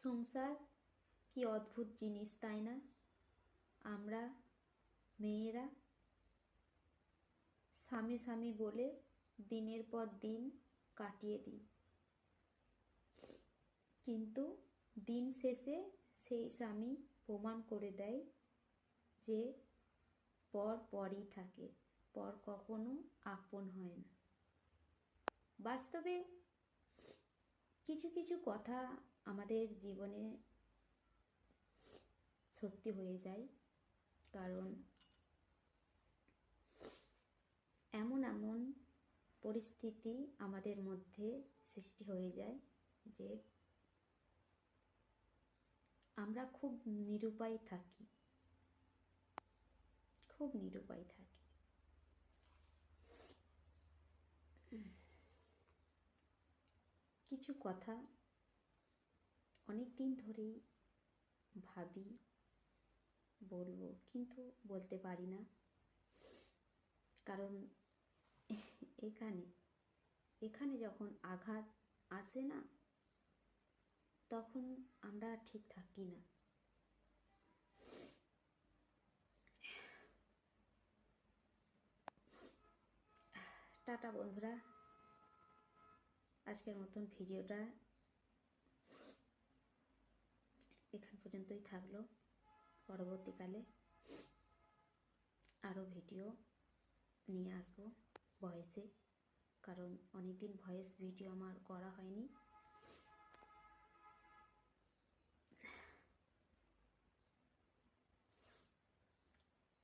সংসার কি অদ্ভুত জিনিস, তাই না? আমরা মেয়েরা স্বামী স্বামী বলে দিনের পর দিন কাটিয়ে দিই, কিন্তু দিন শেষে সেই স্বামী প্রমাণ করে দেয় যে পর পরই থাকে, পর কখনো আপন হয় না। বাস্তবে কিছু কিছু কথা আমাদের জীবনে সত্যি হয়ে যায়, কারণ এমন এমন পরিস্থিতি আমাদের মধ্যে সৃষ্টি হয়ে যায় যে আমরা খুব নিরুপায় থাকি, খুব নিরুপায় থাকি। কিছু কথা অনেক দিন ধরেই ভাবি, বলবো, কিন্তু বলতে পারি না, কারণ এখানে যখন আঘাত আসে না, তখন আমরা ঠিক থাকি না। টাটা বন্ধুরা, আজকের মতন ভিডিওটা এখান পর্যন্তই থাকলো। পরবর্তীকালে আরও ভিডিও নিয়ে আসবো ভয়েসে, কারণ অনেকদিন ভয়েস ভিডিও আমার করা হয়নি।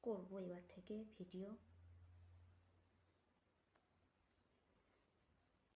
করবো এবার থেকে ভিডিও।